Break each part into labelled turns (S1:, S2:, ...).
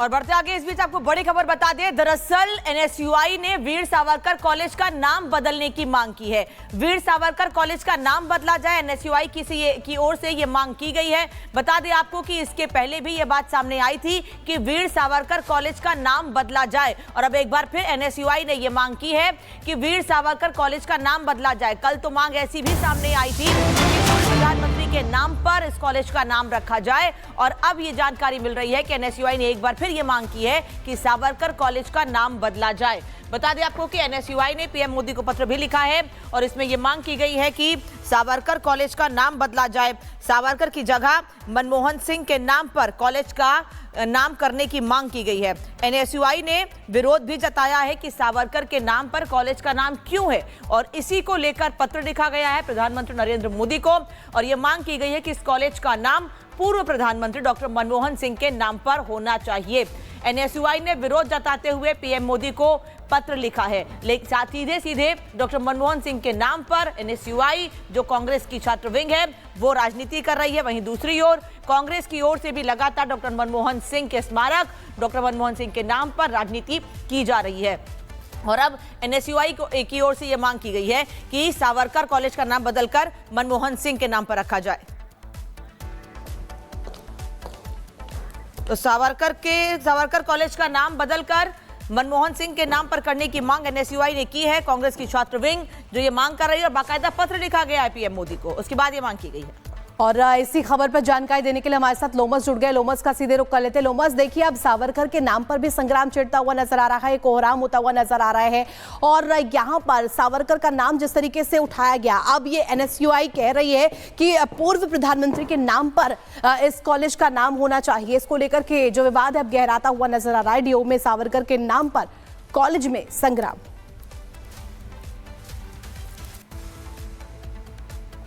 S1: और बढ़ते आगे, इस बीच आपको बड़ी खबर बता दें। दरअसल एनएसयूआई ने वीर सावरकर कॉलेज का नाम बदलने की मांग की है। वीर सावरकर कॉलेज का नाम बदला जाए, एनएसयूआई की ओर से ये मांग की गई है। बता दें आपको कि इसके पहले भी ये बात सामने आई थी कि वीर सावरकर कॉलेज का नाम बदला जाए, और अब एक बार फिर एनएसयूआई ने ये मांग की है कि वीर सावरकर कॉलेज का नाम बदला जाए। कल तो मांग ऐसी भी सामने आई थी कि प्रधानमंत्री के नाम पर इस कॉलेज का नाम रखा जाए, और अब ये जानकारी मिल रही है कि एनएसयूआई ने एक बार फिर ये मांग की है कि सावरकर कॉलेज का नाम बदला जाए। बता दें आपको कि एनएसयूआई ने पीएम मोदी को पत्र भी लिखा है और इसमें यह मांग की गई है कि सावरकर कॉलेज का नाम बदला जाए। सावरकर की जगह मनमोहन सिंह के नाम पर कॉलेज का नाम करने की मांग की गई है। एनएसयूआई ने विरोध भी जताया है कि सावरकर के नाम पर कॉलेज का नाम क्यों है, और इसी को लेकर पत्र लिखा गया है प्रधानमंत्री नरेंद्र मोदी को, और यह मांग की गई है कि इस कॉलेज का नाम पूर्व प्रधानमंत्री डॉक्टर मनमोहन सिंह के नाम पर होना चाहिए। एनएसयूआई ने विरोध जताते हुए पीएम मोदी को पत्र लिखा है, लेकिन सीधे सीधे डॉक्टर मनमोहन सिंह के नाम पर एनएसयूआई, जो कांग्रेस की छात्र विंग है, वो राजनीति कर रही है। वहीं दूसरी ओर कांग्रेस की ओर से भी लगातार डॉक्टर मनमोहन सिंह के स्मारक, डॉक्टर मनमोहन सिंह के नाम पर राजनीति की जा रही है। और अब एनएसयूआई की ओर से यह मांग की गई है कि सावरकर कॉलेज का नाम बदलकर मनमोहन सिंह के नाम पर रखा जाए। तो सावरकर कॉलेज का नाम बदलकर मनमोहन सिंह के नाम पर करने की मांग एनएसयूआई ने की है। कांग्रेस की छात्र विंग जो ये मांग कर रही है, और बाकायदा पत्र लिखा गया है पीएम मोदी को, उसके बाद ये मांग की गई है।
S2: और इसी खबर पर जानकारी देने के लिए हमारे साथ लोमस जुड़ गए। लोमस का सीधे रुख कर लेते हैं। लोमस, देखिए, अब सावरकर के नाम पर भी संग्राम छिड़ता हुआ नजर आ रहा है, कोहराम होता हुआ नजर आ रहा है, और यहाँ पर सावरकर का नाम जिस तरीके से उठाया गया, अब ये एनएसयूआई कह रही है कि पूर्व प्रधानमंत्री के नाम पर इस कॉलेज का नाम होना चाहिए। इसको लेकर के जो विवाद है अब गहराता हुआ नजर आ रहा है। डीओ में सावरकर के नाम पर कॉलेज में संग्राम।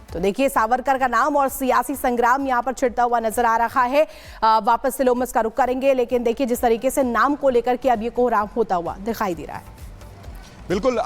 S2: तो देखिए, सावरकर का नाम और सियासी संग्राम यहां पर छिड़ता हुआ नजर आ रहा है। वापस से लोमस का रुख करेंगे, लेकिन देखिए जिस तरीके से नाम को लेकर के अब ये कोहराम होता हुआ दिखाई दे रहा है।
S3: बिल्कुल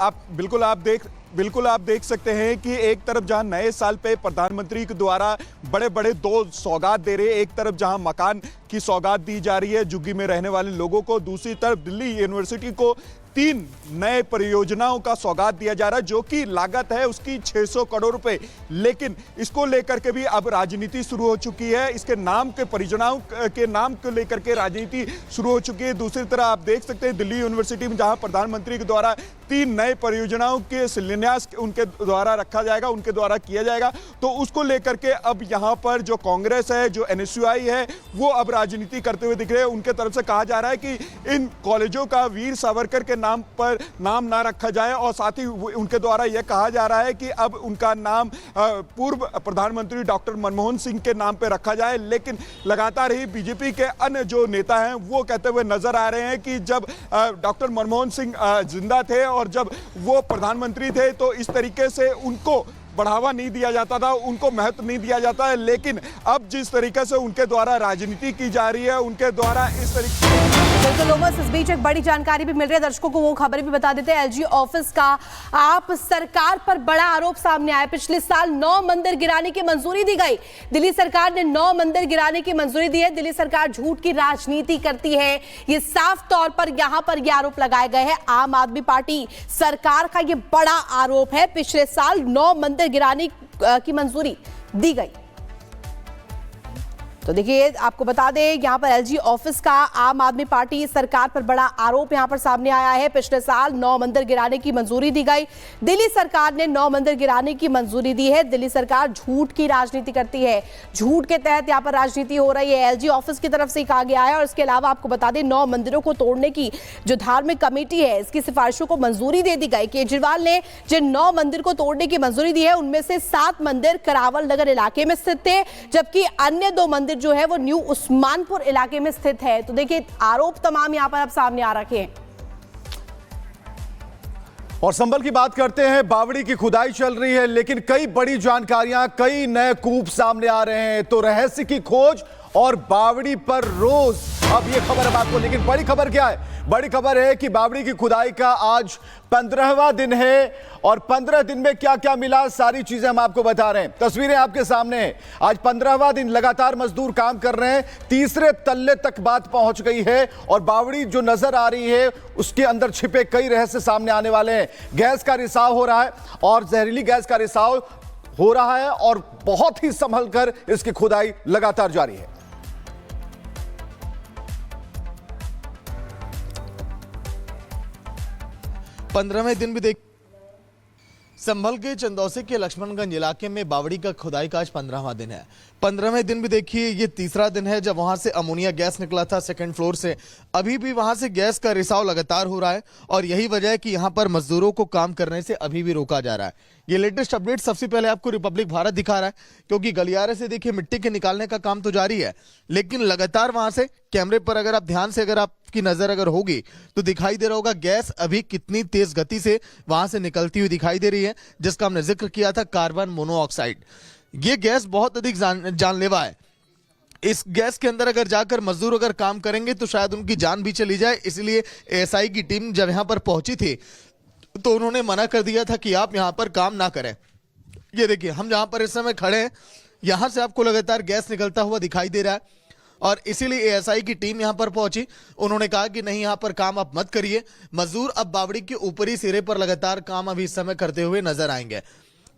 S3: आप देख सकते हैं कि एक तरफ जहां नए साल पे प्रधानमंत्री के द्वारा बड़े बड़े दो सौगात दे रहे हैं, एक तरफ जहां मकान की सौगात दी जा रही है झुग्गी में रहने वाले लोगों को, दूसरी तरफ दिल्ली यूनिवर्सिटी को 3 नए परियोजनाओं का सौगात दिया जा रहा है, जो कि लागत है उसकी 600 करोड़ रुपए। लेकिन इसको लेकर के भी अब राजनीति शुरू हो चुकी है, इसके नाम के परियोजनाओं के नाम को लेकर के राजनीति शुरू हो चुकी है। दूसरी तरफ आप देख सकते हैं दिल्ली यूनिवर्सिटी में जहां प्रधानमंत्री के द्वारा 3 नए परियोजनाओं के शिलान्यास उनके द्वारा रखा जाएगा, उनके द्वारा किया जाएगा, तो उसको लेकर के अब यहाँ पर जो कांग्रेस है, जो एनएसयूआई है, वो अब राजनीति करते हुए दिख रहे हैं। उनके तरफ से कहा जा रहा है कि इन कॉलेजों का वीर सावरकर के नाम पर नाम ना रखा जाए, और साथ ही उनके द्वारा यह कहा जा रहा है कि अब उनका नाम पूर्व प्रधानमंत्री डॉक्टर मनमोहन सिंह के नाम पर रखा जाए। लेकिन लगातार ही बीजेपी के अन्य जो नेता हैं वो कहते हुए नजर आ रहे हैं कि जब डॉक्टर मनमोहन सिंह जिंदा थे और जब वो प्रधानमंत्री थे तो इस तरीके से उनको बढ़ावा नहीं दिया जाता था, उनको महत्व नहीं दिया जाता है। लेकिन अब जिस तरीके से उनके द्वारा राजनीति की जा रही है, उनके द्वारा इस तरीके
S2: तो लोमस, इस बीच एक बड़ी जानकारी भी मिल रही है, दर्शकों को वो खबर भी बता देते हैं। एलजी ऑफिस का आप सरकार पर बड़ा आरोप सामने आया। पिछले साल 9 मंदिर गिराने की मंजूरी दी गई। दिल्ली सरकार ने 9 मंदिर गिराने की मंजूरी दी है। दिल्ली सरकार झूठ की राजनीति करती है, ये साफ तौर पर यहां पर ये आरोप लगाए गए हैं। आम आदमी पार्टी सरकार का ये बड़ा आरोप है, पिछले साल 9 मंदिर गिराने की मंजूरी दी गई। तो देखिए, आपको बता दें, यहां पर एलजी ऑफिस का आम आदमी पार्टी सरकार पर बड़ा आरोप यहां पर सामने आया है। पिछले साल 9 मंदिर गिराने की मंजूरी दी गई। दिल्ली सरकार ने 9 मंदिर गिराने की मंजूरी दी है। दिल्ली सरकार झूठ की राजनीति करती है, झूठ के तहत यहां पर राजनीति हो रही है, एलजी ऑफिस की तरफ से कहा गया है। और इसके अलावा आपको बता दें, 9 मंदिरों को तोड़ने की जो धार्मिक कमेटी है, इसकी सिफारिशों को मंजूरी दे दी गई। केजरीवाल ने जिन 9 मंदिर को तोड़ने की मंजूरी दी है, उनमें से 7 मंदिर करावल नगर इलाके में स्थित थे, जबकि अन्य 2 मंदिर जो है वो न्यू उस्मानपुर इलाके में स्थित है। तो देखिए, आरोप तमाम यहां पर अब सामने आ रखे हैं।
S4: और संभल की बात करते हैं, बावड़ी की खुदाई चल रही है, लेकिन कई बड़ी जानकारियां, कई नए कूप सामने आ रहे हैं। तो रहस्य की खोज और बावड़ी पर रोज। अब ये खबर अब आपको, लेकिन बड़ी खबर क्या है? बड़ी खबर है कि बावड़ी की खुदाई का आज 15वां दिन है और 15 दिन में क्या क्या मिला, सारी चीजें हम आपको बता रहे हैं। तस्वीरें आपके सामने हैं। आज 15वां दिन लगातार मजदूर काम कर रहे हैं। तीसरे तल्ले तक बात पहुंच गई है और बावड़ी जो नजर आ रही है उसके अंदर छिपे कई रहस्य सामने आने वाले हैं। गैस का रिसाव हो रहा है और जहरीली गैस का रिसाव हो रहा है और बहुत ही संभल कर इसकी खुदाई लगातार जारी है।
S5: पंद्रहवें दिन भी देख संभल के चंदौसी के लक्ष्मणगंज इलाके में बावड़ी का खुदाई का आज 15वां दिन है। 15वें दिन भी देखिए ये तीसरा दिन है जब वहां से अमोनिया गैस निकला था सेकंड फ्लोर से। अभी भी वहां से गैस का रिसाव लगातार हो रहा है और यही वजह है कि यहां पर मजदूरों को काम करने से अभी भी रोका जा रहा है। ये लेटेस्ट अपडेट सबसे पहले आपको रिपब्लिक भारत दिखा रहा है, क्योंकि गलियारे से देखिए मिट्टी के निकालने का काम तो जारी है, लेकिन लगातार वहां से कैमरे पर अगर आप ध्यान से आपकी नजर अगर होगी तो दिखाई दे रहा होगा गैस अभी कितनी तेज गति से वहां से निकलती हुई दिखाई दे रही है, जिसका हमने जिक्र किया था, कार्बन मोनोऑक्साइड। ये गैस बहुत अधिक जानलेवा है। इस गैस के अंदर अगर जाकर मजदूर अगर काम करेंगे तो शायद उनकी जान भी चली जाए। इसलिए एएसआई की टीम जब यहां पर पहुंची थी तो उन्होंने मना कर दिया था कि आप यहां पर काम ना करें। ये देखिए हम जहां पर इस समय खड़े हैं, यहां से आपको लगातार गैस निकलता हुआ दिखाई दे रहा है और इसीलिए एएसआई की टीम यहां पर पहुंची। उन्होंने कहा कि नहीं, यहां पर काम आप मत करिए। मजदूर अब बावड़ी के ऊपरी सिरे पर लगातार काम अभी इस समय करते हुए नजर आएंगे।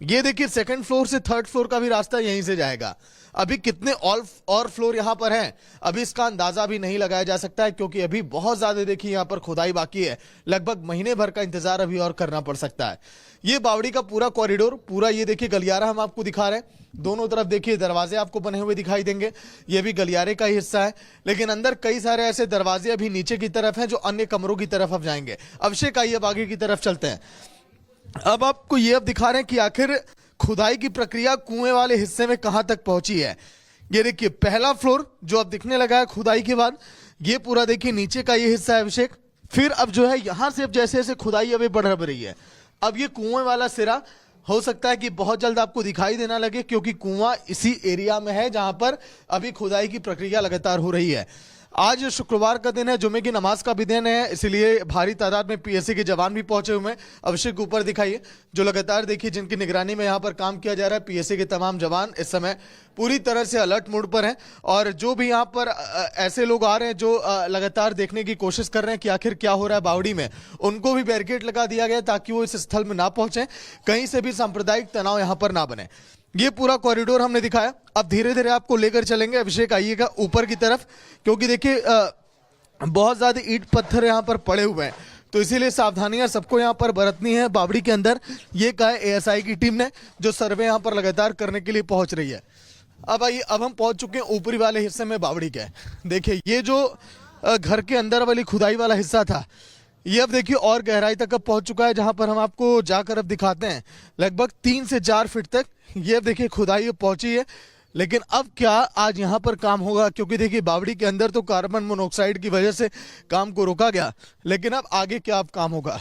S5: ये देखिए सेकंड फ्लोर से थर्ड फ्लोर का भी रास्ता यहीं से जाएगा। अभी कितने और फ्लोर यहां पर हैं अभी इसका अंदाजा भी नहीं लगाया जा सकता है, क्योंकि अभी बहुत ज्यादा देखिए यहां पर खुदाई बाकी है। लगभग महीने भर का इंतजार अभी और करना पड़ सकता है। ये बावड़ी का पूरा कॉरिडोर, पूरा ये देखिए गलियारा हम आपको दिखा रहे हैं। दोनों तरफ देखिए दरवाजे आपको बने हुए दिखाई देंगे। ये भी गलियारे का ही हिस्सा है, लेकिन अंदर कई सारे ऐसे दरवाजे अभी नीचे की तरफ हैं जो अन्य कमरों की तरफ अब जाएंगे। अभिषेक आइए अब आगे की तरफ चलते हैं। अब आपको ये अब दिखा रहे हैं कि आखिर खुदाई की प्रक्रिया कुएं वाले हिस्से में कहां तक पहुंची है। ये देखिए पहला फ्लोर जो अब दिखने लगा है खुदाई के बाद, ये पूरा देखिए नीचे का ये हिस्सा है अभिषेक। फिर अब जो है यहां से अब जैसे जैसे खुदाई अभी बढ़ रही है, अब ये कुएं वाला सिरा हो सकता है कि बहुत जल्द आपको दिखाई देना लगे, क्योंकि कुआं इसी एरिया में है जहां पर अभी खुदाई की प्रक्रिया लगातार हो रही है। आज शुक्रवार का दिन है, जुमे की नमाज का भी दिन है, इसलिए भारी तादाद में पीएससी के जवान भी पहुंचे हुए हैं। अभिषेक ऊपर दिखाइए, जो लगातार देखिए जिनकी निगरानी में यहां पर काम किया जा रहा है। पीएससी के तमाम जवान इस समय पूरी तरह से अलर्ट मोड पर हैं और जो भी यहां पर ऐसे लोग आ रहे हैं जो लगातार देखने की कोशिश कर रहे हैं कि आखिर क्या हो रहा है बावड़ी में, उनको भी बैरिकेड लगा दिया गया ताकि वो इस स्थल में ना पहुंचे, कहीं से भी सांप्रदायिक तनाव यहां पर ना बने। ये पूरा कॉरिडोर हमने दिखाया। अब धीरे धीरे आपको लेकर चलेंगे। अभिषेक आइएगा ऊपर की तरफ, क्योंकि देखिए बहुत ज्यादा ईंट पत्थर यहाँ पर पड़े हुए हैं, तो इसीलिए सावधानियां सबको यहाँ पर बरतनी है बावड़ी के अंदर। ये कहा है एएसआई की टीम ने, जो सर्वे यहाँ पर लगातार करने के लिए पहुंच रही है। अब आइए, अब हम पहुंच चुके हैं ऊपरी वाले हिस्से में बावड़ी के। देखिए ये जो घर के अंदर वाली खुदाई वाला हिस्सा था, ये अब देखिए और गहराई तक अब पहुंच चुका है, जहां पर हम आपको जाकर अब दिखाते हैं। लगभग 3 से 4 फीट तक ये अब देखिए खुदाई पहुंची है। लेकिन अब क्या आज यहां पर काम होगा, क्योंकि देखिए बावड़ी के अंदर तो कार्बन मोनोऑक्साइड की वजह से काम को रोका गया, लेकिन अब आगे क्या अब काम होगा।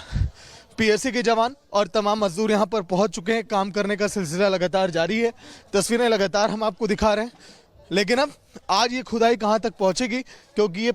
S5: पीएससी के जवान और तमाम मजदूर यहां पर पहुंच चुके हैं। काम करने का सिलसिला लगातार जारी है। तस्वीरें लगातार हम आपको दिखा रहे हैं, लेकिन अब आज ये खुदाई कहां तक पहुंचेगी, क्योंकि ये